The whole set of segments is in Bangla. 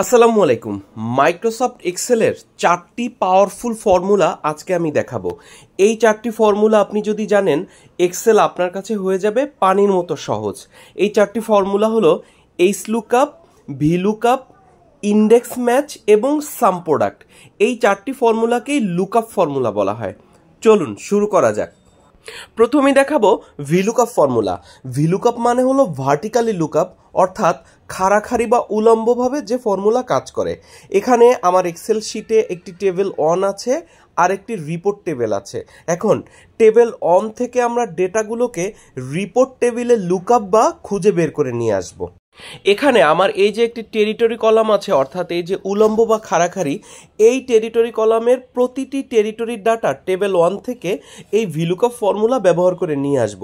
আসসালামু আলাইকুম। মাইক্রোসফট এক্সেলের 4টি পাওয়ারফুল ফর্মুলা আজকে আমি দেখাবো। এই 4টি ফর্মুলা আপনি যদি জানেন, এক্সেল আপনার কাছে হয়ে যাবে পানির মতো সহজ। এই 4টি ফর্মুলা হলো H lookup, V lookup, index match এবং সাম প্রোডাক্ট। এই 4টি ফর্মুলাকেই লুকআপ ফর্মুলা বলা হয়। চলুন শুরু করা যাক। প্রথমেই দেখাবো ভিলুকআপ ফর্মুলা। ভিলুকআপ মানে হলো ভার্টিক্যালি লুকআপ, অর্থাৎ খাড়াখাড়ি বা উলম্বভাবে যে ফর্মুলা কাজ করে। এখানে আমার এক্সেল শিটে একটি টেবিল অন আছে আর একটি রিপোর্ট টেবিল আছে। এখন টেবিল অন থেকে আমরা ডেটাগুলোকে রিপোর্ট টেবিলে লুকআপ বা খুঁজে বের করে নিয়ে আসব। এখানে আমার এই যে একটি টেরিটরি কলাম আছে, অর্থাৎ এই যে উলম্ব বা খাড়াখাড়ি, এই টেরিটরি কলামের প্রতিটি টেরিটরির ডাটা টেবিল 1 থেকে এই ভিলুকআপ ফর্মুলা ব্যবহার করে নিয়ে আসব।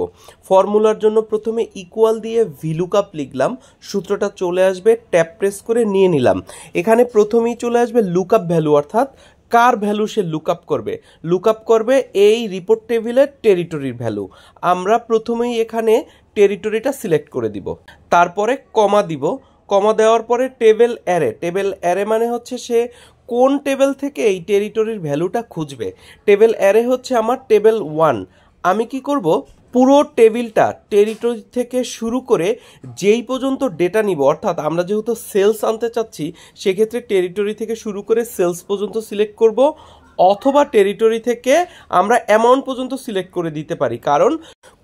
ফর্মুলার জন্য প্রথমে ইকুয়াল দিয়ে ভিলুকআপ লিখলাম, সূত্রটা চলে আসবে, ট্যাব প্রেস করে নিয়ে নিলাম। এখানে প্রথমেই চলে আসবে লুকআপ ভ্যালু, অর্থাৎ কার ভ্যালু সে লুকআপ করবে। লুকআপ করবে এই রিপোর্ট টেবিলের টেরিটরির ভ্যালু। আমরা প্রথমেই এখানে টেরিটরিটা সিলেক্ট করে দিব, তারপরে কমা দিব। কমা দেওয়ার পরে টেবিল অ্যারে। টেবিল অ্যারে মানে হচ্ছে সে কোন টেবিল থেকে এই টেরিটরির ভ্যালুটা খুঁজবে। টেবিল অ্যারে হচ্ছে আমার টেবিল 1। আমি কি করব, পুরো টেবিলটা টেরিটরি থেকে শুরু করে যেই পর্যন্ত ডেটা নিব, অর্থাৎ আমরা যেহেতু সেলস আনতে চাচ্ছি সেক্ষেত্রে টেরিটরি থেকে শুরু করে সেলস পর্যন্ত সিলেক্ট করব, অথবা টেরিটরি থেকে আমরা অ্যামাউন্ট পর্যন্ত সিলেক্ট করে দিতে পারি, কারণ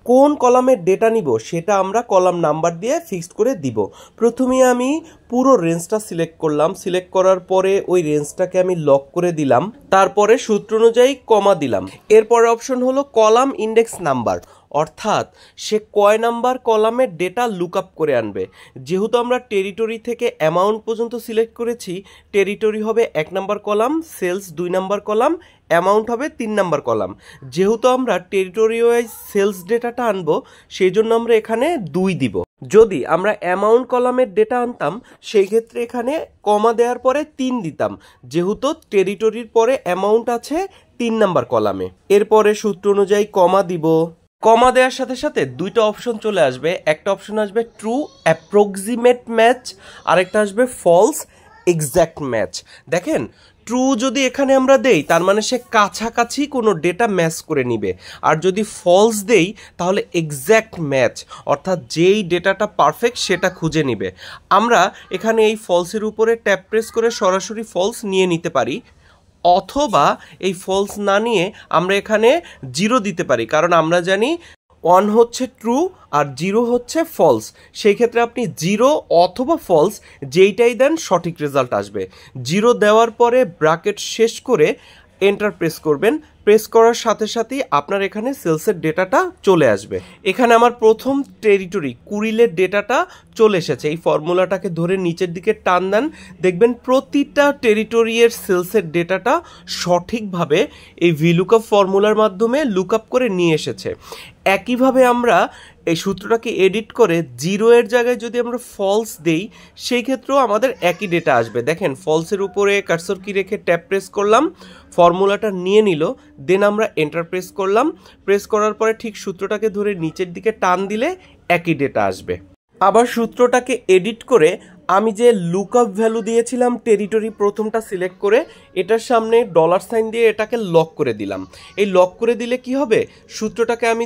কোন কলামের ডেটা নিব সেটা আমরা কলাম নাম্বার দিয়ে ফিক্সড করে দিব। প্রথমে আমি পুরো রেঞ্জটা সিলেক্ট করলাম। সিলেক্ট করার পরে ওই রেঞ্জটাকে আমি লক করে দিলাম, তারপরে সূত্র অনুযায়ী কমা দিলাম। এরপরে অপশন হলো কলাম ইন্ডেক্স নাম্বার, অর্থাৎ সে কয় নাম্বার কলামের ডেটা লুকআপ করে আনবে। যেহেতু আমরা টেরিটরি থেকে অ্যামাউন্ট পর্যন্ত সিলেক্ট করেছি, টেরিটরি হবে 1 number column, sales 2 number column, amount হবে 3 নাম্বার কলাম। যেহেতু আমরা টেরিটরি ওয়াইজ সেলস ডেটাটা আনবো, সেই জন্য আমরা এখানে 2 দিব। যদি আমরা অ্যামাউন্ট কলামের ডেটা আনতাম সেই ক্ষেত্রে এখানে কমা দেওয়ার পরে 3 দিতাম, যেহেতু টেরিটরির পরে অ্যামাউন্ট আছে 3 নাম্বার কলামে। এরপরে সূত্র অনুযায়ী কমা দিব। কমা দেওয়ার সাথে সাথে 2টা অপশন চলে আসবে। একটা অপশন আসবে ট্রু অ্যাপ্রক্সিমেট ম্যাচ, আরেকটা আসবে ফলস এক্স্যাক্ট ম্যাচ। দেখেন, ট্রু যদি এখানে আমরা দেই তার মানে সে কাছাকাছি কোনো ডেটা ম্যাচ করে নিবে, আর যদি ফলস দেই তাহলে এক্স্যাক্ট ম্যাচ, অর্থাৎ যেই ডেটাটা পারফেক্ট সেটা খুঁজে নিবে। আমরা এখানে এই ফলসের উপরে ট্যাপ প্রেস করে সরাসরি ফলস নিয়ে নিতে পারি, অথবা এই ফলস না নিয়ে আমরা এখানে 0 দিতে পারি, কারণ আমরা জানি 1 হচ্ছে ট্রু আর 0 হচ্ছে ফলস। সেই ক্ষেত্রে আপনি 0 অথবা ফলস যেইটাই দেন সঠিক রেজাল্ট আসবে। 0 দেওয়ার পরে ব্র্যাকেট শেষ করে এন্টার প্রেস করবেন। প্রেস করার সাথে সাথেই আপনার এখানে সেলসের ডেটাটা চলে আসবে। এখানে আমার প্রথম টেরিটরি কুড়িলের ডেটাটা চলে এসেছে। এই ফর্মুলাটাকে ধরে নিচের দিকে টান দেন, দেখবেন প্রতিটা টেরিটরিয়ের সেলসের ডেটাটা সঠিকভাবে এই ভিলুকআপ ফর্মুলার মাধ্যমে লুকআপ করে নিয়ে এসেছে। একইভাবে আমরা এই সূত্রটাকে এডিট করে 0 এর জায়গায় যদি আমরা ফলস দেই সেই ক্ষেত্রেও আমাদের একই ডেটা আসবে। দেখেন, ফলসের উপরে কার্সর কি রেখে ট্যাপ প্রেস করলাম, ফর্মুলাটা নিয়ে নিল, দেন আমরা এন্টার প্রেস করলাম। প্রেস করার পরে ঠিক সূত্রটাকে ধরে নিচের দিকে টান দিলে একই ডেটা আসবে। আবার সূত্রটাকে এডিট করে আমি যে লুকআপ ভ্যালু দিয়েছিলাম টেরিটরি প্রথমটা সিলেক্ট করে, এটার সামনে $সাইন দিয়ে এটাকে লক করে দিলাম। এই লক করে দিলে কি হবে, সূত্রটাকে আমি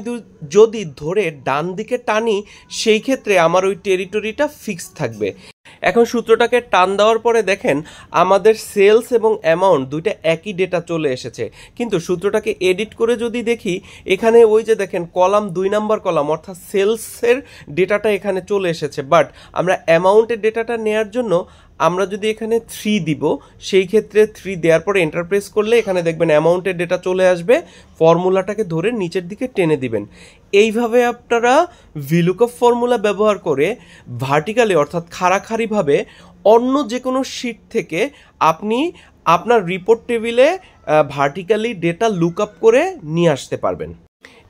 যদি ধরে ডান দিকে টানি সেই ক্ষেত্রে আমার ওই টেরিটরিটা ফিক্স থাকবে। এখন সূত্রটাকে টান দেওয়ার পরে দেখেন আমাদের সেলস এবং অ্যামাউন্ট দুইটা একই ডেটা চলে এসেছে। কিন্তু সূত্রটাকে এডিট করে যদি দেখি, এখানে ওই যে দেখেন কলাম 2 নাম্বার কলাম, অর্থাৎ সেলসের ডেটাটা এখানে চলে এসেছে, বাট আমরা অ্যামাউন্টের ডেটাটা নেওয়ার জন্য আমরা যদি এখানে 3 দিব, সেই ক্ষেত্রে 3 দেওয়ার পরে এন্টার প্রেস করলে এখানে দেখবেন অ্যামাউন্টের ডেটা চলে আসবে। ফর্মুলাটাকে ধরে নিচের দিকে টেনে দিবেন। এইভাবে আপনারা ভিলুকআপ ফর্মুলা ব্যবহার করে ভার্টিক্যালি অর্থাৎ খাড়াখাড়িভাবে অন্য যে কোনো শিট থেকে আপনি আপনার রিপোর্ট টেবিলে ভার্টিক্যালি ডেটা লুকআপ করে নিয়ে আসতে পারবেন।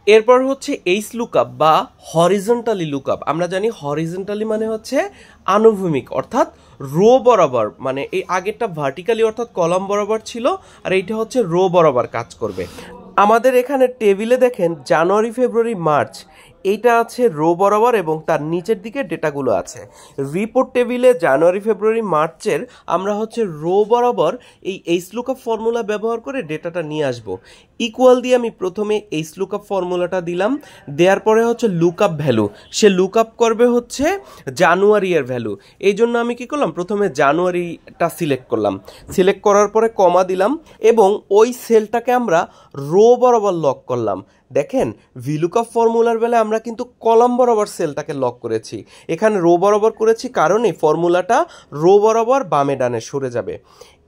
এরপর হচ্ছে এইচ লুকআপ বা হরিজন্টালি লুকআপ। আমরা জানি হরিজন্টালি মানে হচ্ছে আনুভূমিক, অর্থাৎ রো বরাবর, মানে এই আগেরটা ভার্টিক্যালি অর্থাৎ কলাম বরাবর ছিল, আর এইটা হচ্ছে রো বরাবর কাজ করবে। আমাদের এখানে টেবিলে দেখেন জানুয়ারি, ফেব্রুয়ারি, মার্চ এইটা আছে রো বরাবর এবং তার নিচের দিকে ডেটাগুলো আছে। রিপোর্ট টেবিলে জানুয়ারি ফেব্রুয়ারি মার্চের আমরা হচ্ছে রো বরাবর এই এইচ লুকআপ ফর্মুলা ব্যবহার করে ডেটাটা নিয়ে আসব। ইকুয়াল দিয়ে আমি প্রথমে এইচ লুকআপ ফর্মুলাটা দিলাম, দেওয়ার পরে হচ্ছে লুকআপ ভ্যালু, সে লুকআপ করবে হচ্ছে জানুয়ারি এর ভ্যালু। এই জন্য আমি কি করলাম, প্রথমে জানুয়ারিটা সিলেক্ট করলাম, সিলেক্ট করার পরে কমা দিলাম এবং ওই সেলটাকে আমরা রো বরাবর লক করলাম। দেখেন ভিলুকআপ ফর্মুলার বেলায় আমরা কিন্তু কলাম বরাবর সেলটাকে লক করেছি, এখানে রো বরাবর করেছি কারণ এই ফর্মুলাটা রো বরাবর বামে ডানে সরে যাবে।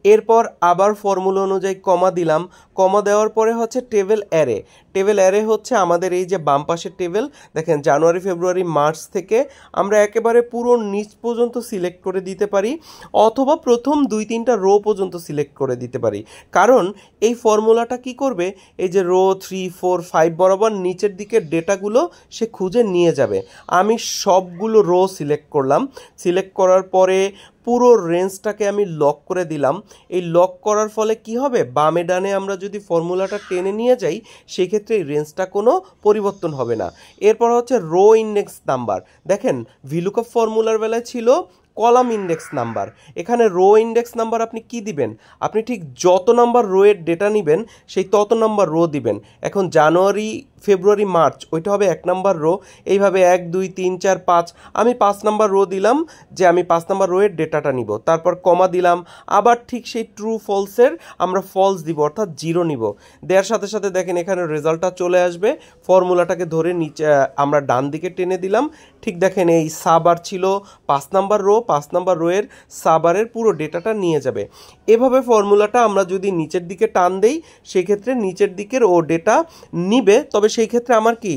এরপর আবার ফর্মুলা অনুযায়ী কমা দিলাম, কমা দেওয়ার পরে হচ্ছে টেবিল অ্যারে। টেবিল অ্যারে হচ্ছে আমাদের এই যে বাম পাশের টেবিল, দেখেন জানুয়ারি ফেব্রুয়ারি মার্চ থেকে আমরা একেবারে পুরো নিচ পর্যন্ত সিলেক্ট করে দিতে পারি অথবা প্রথম 2-3টা রো পর্যন্ত সিলেক্ট করে দিতে পারি, কারণ এই ফর্মুলাটা কি করবে, এই যে রো 3, 4, 5 বরাবর নিচের দিকে ডেটাগুলো সে খুঁজে নিয়ে যাবে। আমি সবগুলো রো সিলেক্ট করলাম, সিলেক্ট করার পরে পুরো রেঞ্জটাকে আমি লক করে দিলাম। এই লক করার ফলে কি হবে, বামে ডানে আমরা যদি ফর্মুলাটা টেনে নিয়ে যাই সেক্ষেত্রে এই রেঞ্জটা কোনো পরিবর্তন হবে না। এরপর হচ্ছে রো ইন্ডেক্স নাম্বার। দেখেন ভিলুকআপ ফর্মুলার বেলায় ছিল কলাম ইন্ডেক্স নাম্বার, এখানে রো ইন্ডেক্স নাম্বার আপনি কি দিবেন, আপনি ঠিক যত নাম্বার রোয়ের ডেটা নেবেন সেই তত নাম্বার রো দিবেন। এখন জানুয়ারি ফেব্রুয়ারি মার্চ ওইটা হবে 1 নাম্বার রো, এইভাবে 1 2 3 4 5, আমি 5 নাম্বার রো দিলাম যে আমি 5 নাম্বার রোয়ের ডেটাটা নিব, তারপর কমা দিলাম, আবার ঠিক সেই ট্রু ফলসের আমরা ফলস দিব অর্থাৎ 0 নিব। দেওয়ার সাথে সাথে দেখেন এখানে রেজাল্টটা চলে আসবে। ফর্মুলাটাকে ধরে নিচে আমরা ডান দিকে টেনে দিলাম, ঠিক দেখেন এই সাবার ছিল 5 নাম্বার রো, 5 নাম্বার রোয়ের সাবারের পুরো ডেটাটা নিয়ে যাবে। এভাবে ফর্মুলাটা আমরা যদি নিচের দিকে টান দেই সেক্ষেত্রে নিচের দিকের ও ডেটা নিবে, তবে সেই ক্ষেত্রে আমার কি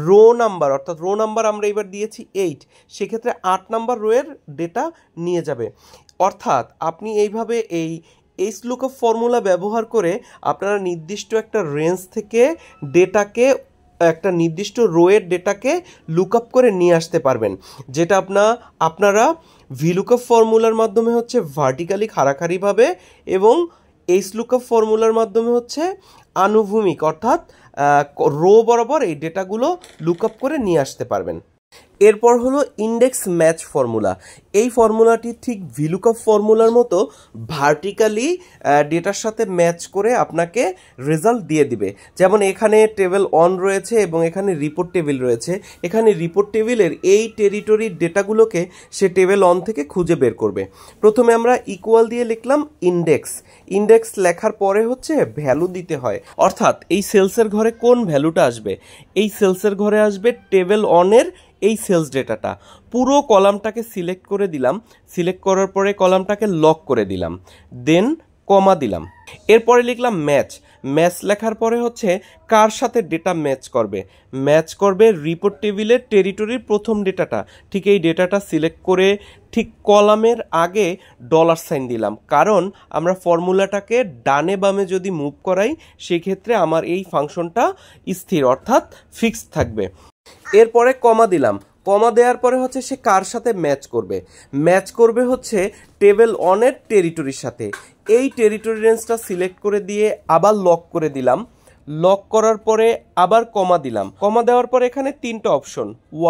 রো নাম্বার অর্থাৎ রো নাম্বার আমরা এবার দিয়েছি 8, সেক্ষেত্রে 8 নাম্বার রোয়ের ডেটা নিয়ে যাবে। অর্থাৎ আপনি এইভাবে এই এইচ লুকআপ ফর্মুলা ব্যবহার করে আপনারা নির্দিষ্ট একটা রেঞ্জ থেকে ডেটাকে একটা নির্দিষ্ট রোয়ের ডেটাকে লুকআপ করে নিয়ে আসতে পারবেন, যেটা আপনারা ভিলুকআপ ফর্মুলার মাধ্যমে হচ্ছে ভার্টিক্যালি খাড়াখাড়িভাবে এবং এইচ লুকআপ ফর্মুলার মাধ্যমে হচ্ছে আনুভূমিক অর্থাৎ রো বরাবর এই ডেটাগুলো লুকআপ করে নিয়ে আসতে পারবেন। এরপর হলো ইন্ডেক্স ম্যাচ ফর্মুলা। এই ফর্মুলাটি ঠিক ভিলুকআপ ফর্মুলার মতো ভার্টিক্যালি ডেটার সাথে ম্যাচ করে আপনাকে রেজাল্ট দিয়ে দিবে। যেমন এখানে টেবিল অন রয়েছে এবং এখানে রিপোর্ট টেবিল রয়েছে, এখানে রিপোর্ট টেবিলের এই টেরিটরির ডেটাগুলোকে সে টেবিল অন থেকে খুঁজে বের করবে। প্রথমে আমরা ইকুয়াল দিয়ে লিখলাম ইন্ডেক্স, ইন্ডেক্স লেখার পরে হচ্ছে ভ্যালু দিতে হয়, অর্থাৎ এই সেলসের ঘরে কোন ভ্যালুটা আসবে, এই সেলসের ঘরে আসবে টেবিল অনের এই সেলস ডেটাটা। পুরো কলামটাকে সিলেক্ট করে দিলাম, সিলেক্ট করার পরে কলামটাকে লক করে দিলাম, দেন কমা দিলাম। এরপরে লিখলাম ম্যাচ, ম্যাচ লেখার পরে হচ্ছে কার সাথে ডেটা ম্যাচ করবে, ম্যাচ করবে রিপোর্ট টেবিলের টেরিটরির প্রথম ডেটাটা। ঠিক এই ডেটাটা সিলেক্ট করে ঠিক কলামের আগে $সাইন দিলাম, কারণ আমরা ফর্মুলাটাকে ডানে বামে যদি মুভ করাই সেক্ষেত্রে আমার এই ফাংশনটা স্থির অর্থাৎ ফিক্সড থাকবে। এরপরে কমা দিলাম, কমা দেওয়ার পরে হচ্ছে সে কার সাথে ম্যাচ করবে, ম্যাচ করবে হচ্ছে টেবিল অনের টেরিটরির সাথে। এই টেরিটরি রেঞ্জটা সিলেক্ট করে দিয়ে আবার লক করে দিলাম, লক করার পরে আবার কমা দিলাম, কমা দেওয়ার পরে এখানে 3টা অপশন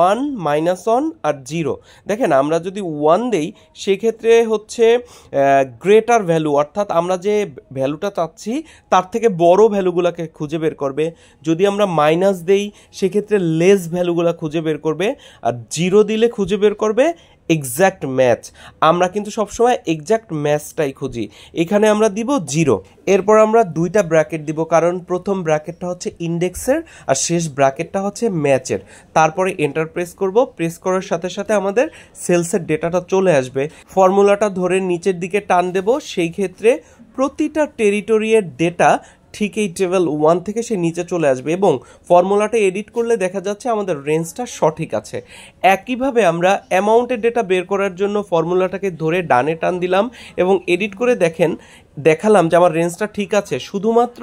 1, -1 আর 0। দেখেন আমরা যদি 1 দেই সেক্ষেত্রে হচ্ছে গ্রেটার ভ্যালু অর্থাৎ আমরা যে ভ্যালুটা চাচ্ছি তার থেকে বড় ভ্যালুগুলোকে খুঁজে বের করবে, যদি আমরা মাইনাস দেই সেক্ষেত্রে লেস ভ্যালুগুলো খুঁজে বের করবে, আর 0 দিলে খুঁজে বের করবে এক্স্যাক্ট ম্যাচ। আমরা কিন্তু সবসময় এক্স্যাক্ট ম্যাচটাই খুঁজি, এখানে আমরা দিব 0। এরপর আমরা 2টা ব্র্যাকেট দিব, কারণ প্রথম ব্র্যাকেটটা হচ্ছে ইন্ডেক্সের আর শেষ ব্র্যাকেটটা হচ্ছে ম্যাচের। তারপরে এন্টার প্রেস করব, প্রেস করার সাথে সাথে আমাদের সেলসের ডেটাটা চলে আসবে। ফর্মুলাটা ধরে নিচের দিকে টান দেব, সেই ক্ষেত্রে প্রতিটা টেরিটরিয়ের ডেটা ঠিক এই টেবিল 1 থেকে সে নিচে চলে আসবে এবং ফর্মুলাটা এডিট করলে দেখা যাচ্ছে আমাদের রেঞ্জটা সঠিক আছে। একইভাবে আমরা অ্যামাউন্টের ডেটা বের করার জন্য ফর্মুলাটাকে ধরে ডানে টান দিলাম এবং এডিট করে দেখালাম যে আমার রেঞ্জটা ঠিক আছে, শুধুমাত্র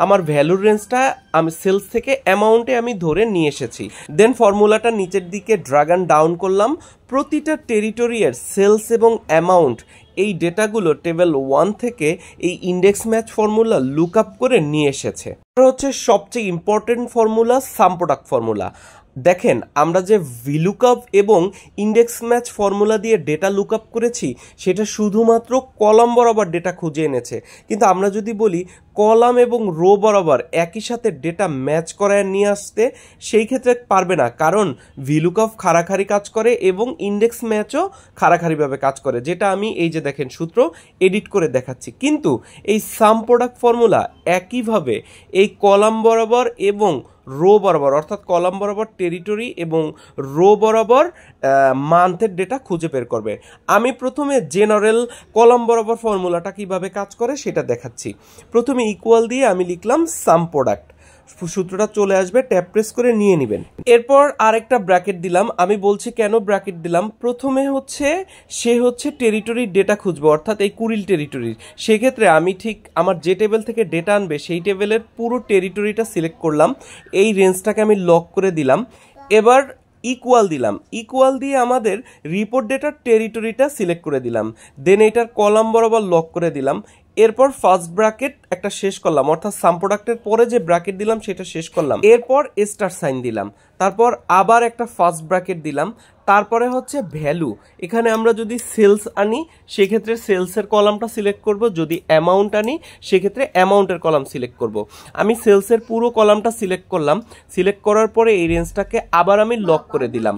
আমার ভ্যালুর রেঞ্জটা আমি সেলস থেকে অ্যামাউন্টে আমি ধরে নিয়ে এসেছি। দেন ফর্মুলাটা নিচের দিকে ড্র্যাগ অ্যান্ড ডাউন করলাম, প্রতিটা টেরিটরিয়ের সেলস এবং অ্যামাউন্ট এই ডেটাগুলো টেবিল 1 থেকে এই index match formula look up করে নিয়ে এসেছে। হচ্ছে সবচেয়ে ইম্পর্টেন্ট ফর্মুলা সাম প্রোডাক্ট ফর্মুলা। দেখেন আমরা যে ভিলুকআপ এবং ইন্ডেক্স ম্যাচ ফর্মুলা দিয়ে ডেটা লুকআপ করেছি সেটা শুধুমাত্র কলাম বরাবর ডেটা খুঁজে এনেছে, কিন্তু আমরা যদি বলি কলাম এবং রো বরাবর একই সাথে ডেটা ম্যাচ করায় নিয়ে আসতে, সেই ক্ষেত্রে পারবে না, কারণ ভিলুকআপ খাড়াখাড়ি কাজ করে এবং ইন্ডেক্স ম্যাচও খাড়াখাড়িভাবে কাজ করে, যেটা আমি এই যে দেখেন সূত্র এডিট করে দেখাচ্ছি। কিন্তু এই সাম প্রোডাক্ট ফর্মুলা একইভাবে এই কলাম বরাবর এবং রো বরাবর, অর্থাৎ কলাম বরাবর টেরিটরি এবং রো বরাবর মান্থের ডেটা খুঁজে বের করবে। আমি প্রথমে জেনারেল কলাম বরাবর ফর্মুলাটা কিভাবে কাজ করে সেটা দেখাচ্ছি। প্রথমে ইকুয়াল দিয়ে আমি লিখলাম সাম প্রোডাক্ট, সূত্রটা চলে আসবে, ট্যাব প্রেস করে নিয়ে নেবেন। এরপর আরেকটা ব্র্যাকেট দিলাম। আমি বলছি কেন ব্র্যাকেট দিলাম, প্রথমে সে হচ্ছে টেরিটরির ডেটা খুঁজবে, অর্থাৎ এই কুড়িল টেরিটরির। সেক্ষেত্রে আমি ঠিক আমার যে টেবিল থেকে ডেটা আনবে সেই টেবিলের পুরো টেরিটরিটা সিলেক্ট করলাম, এই রেঞ্জটাকে আমি লক করে দিলাম। এবার ইকুয়াল দিলাম, ইকুয়াল দিয়ে আমাদের রিপোর্ট ডেটার টেরিটরিটা সিলেক্ট করে দিলাম, দেন এটার কলাম বরাবর লক করে দিলাম। এরপর ফার্স্ট ব্র্যাকেট একটা শেষ করলাম, অর্থাৎ সাম প্রোডাক্টের পরে যে ব্র্যাকেট দিলাম সেটা শেষ করলাম। এরপর স্টার সাইন দিলাম, তারপর আবার একটা ফার্স্ট ব্র্যাকেট দিলাম, তারপরে হচ্ছে ভ্যালু। এখানে আমরা যদি সেলস আনি সেক্ষেত্রে সেলসের কলামটা সিলেক্ট করব, যদি অ্যামাউন্ট আনি সেক্ষেত্রে অ্যামাউন্টের কলাম সিলেক্ট করব। আমি সেলসের পুরো কলামটা সিলেক্ট করলাম, সিলেক্ট করার পরে এই রেঞ্জটাকে আবার আমি লক করে দিলাম।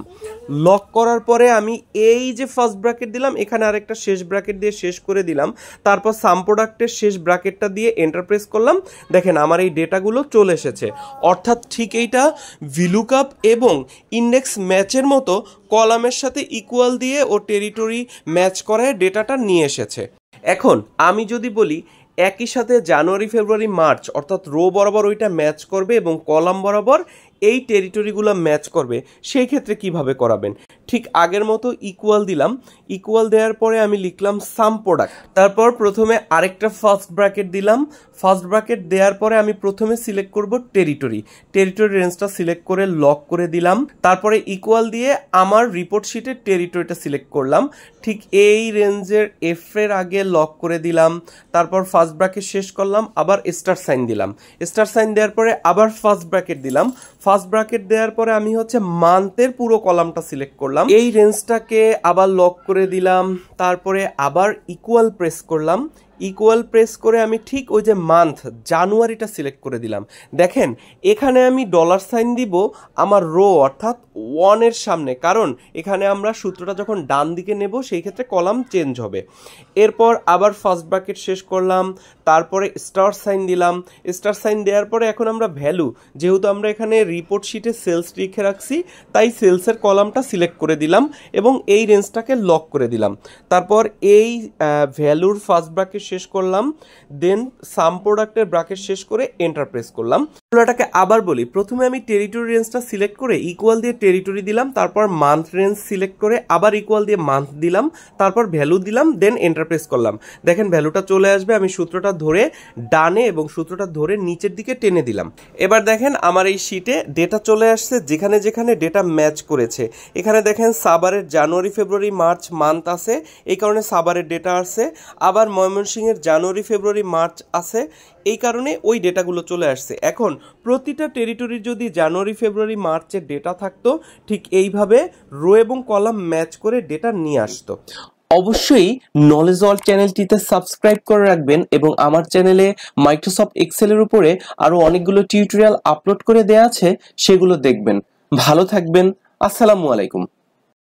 লক করার পরে আমি এই যে ফার্স্ট ব্র্যাকেট দিলাম এখানে আরেকটা শেষ ব্র্যাকেট দিয়ে শেষ করে দিলাম, তারপর সাম প্রোডাক্টের শেষ ব্র্যাকেটটা দিয়ে এন্টার প্রেস করলাম। দেখেন আমার এই ডেটাগুলো চলে এসেছে, অর্থাৎ ঠিক এইটা ভিলুকআপ এবং ইন্ডেক্স ম্যাচের মতো কলামের সাথে ইকুয়াল দিয়ে ও টেরিটরি ম্যাচ করায় ডেটাটা নিয়ে এসেছে। এখন আমি যদি বলি একই সাথে জানুয়ারি ফেব্রুয়ারি মার্চ, অর্থাৎ রো বরাবর ওইটা ম্যাচ করবে এবং কলাম বরাবর এই টেরিটরিগুলো ম্যাচ করবে, সেই ক্ষেত্রে কিভাবে করাবেন? ঠিক আগের মতো ইকুয়াল দিলাম, ইকুয়াল দেওয়ার পরে আমি লিখলাম সাম প্রোডাক্ট, তারপর প্রথমে আরেকটা ফার্স্ট ব্র্যাকেট দিলাম। ফার্স্ট ব্র্যাকেট দেওয়ার পরে আমি প্রথমে সিলেক্ট করব টেরিটরি রেঞ্জটা সিলেক্ট করে লক করে দিলাম, তারপরে ইকুয়াল দিয়ে আমার রিপোর্ট শিটের টেরিটরিটা সিলেক্ট করলাম, ঠিক এই রেঞ্জের এফ এর আগে লক করে দিলাম, তারপর ফার্স্ট ব্র্যাকেট শেষ করলাম, আবার স্টার সাইন দিলাম। স্টার সাইন দেওয়ার পরে আবার ফার্স্ট ব্র্যাকেট দিলাম, ফার্স্ট ব্র্যাকেট দেওয়ার পরে আমি হচ্ছে মান্থের পুরো কলামটা সিলেক্ট করলাম, এই রেঞ্জটাকে আবার লক করে দিলাম, তারপরে আবার ইকুয়াল প্রেস করলাম। ইকুয়াল প্রেস করে আমি ঠিক ওই যে মান্থ জানুয়ারিটা সিলেক্ট করে দিলাম। দেখেন এখানে আমি ডলার সাইন দিব আমার রো অর্থাৎ 1 এর সামনে, কারণ এখানে আমরা সূত্রটা যখন ডান দিকে নেব সেই ক্ষেত্রে কলাম চেঞ্জ হবে। এরপর আবার ফার্স্ট ব্র্যাকেট শেষ করলাম, তারপরে স্টার সাইন দিলাম। স্টার সাইন দেওয়ার পরে এখন আমরা ভ্যালু, যেহেতু আমরা এখানে রিপোর্ট শিটে সেলস লিখে রাখছি তাই সেলসের কলামটা সিলেক্ট করে দিলাম এবং এই রেঞ্জটাকে লক করে দিলাম। তারপর এই ভ্যালুর ফার্স্ট ব্র্যাকেট শেষ করলাম, দেন সাম প্রোডাক্টের ব্র্যাকেট শেষ করে এন্টার প্রেস করলাম। এটাকে আবার বলি, প্রথমে আমি টেরিটরি রেঞ্জটা সিলেক্ট করে ইকুয়াল দিয়ে টেরিটরি দিলাম, তারপর মান্থ রেঞ্জ সিলেক্ট করে আবার ইকুয়াল দিয়ে মান্থ দিলাম, তারপর ভ্যালু দিলাম, দেন এন্টার প্রেস করলাম। দেখেন ভ্যালুটা চলে আসবে, আমি সূত্রটা ধরে ডানে এবং সূত্রটা ধরে নিচের দিকে টেনে দিলাম। এবার দেখেন আমার এই শিটে ডেটা চলে আসছে যেখানে যেখানে ডেটা ম্যাচ করেছে। এখানে দেখেন সাভারের জানুয়ারি ফেব্রুয়ারি মার্চ মান্থ আছে, এই কারণে সাভারের ডেটা আসছে। আবার ময়মনসিংহের জানুয়ারি ফেব্রুয়ারি মার্চ আছে, এই কারণে ওই ডেটাগুলো চলে আসছে। এখন প্রতিটা টেরিটরির যদি জানুয়ারি ফেব্রুয়ারি মার্চের ডেটা থাকতো, ঠিক এইভাবে রো এবং কলাম ম্যাচ করে ডেটা নিয়ে আসতো। অবশ্যই নলেজ ওয়ার্ল্ড চ্যানেলটিতে সাবস্ক্রাইব করে রাখবেন এবং আমার চ্যানেলে মাইক্রোসফট এক্সেলের উপরে আরো অনেকগুলো টিউটোরিয়াল আপলোড করে দেয়া আছে, সেগুলো দেখবেন। ভালো থাকবেন, আসসালামু আলাইকুম।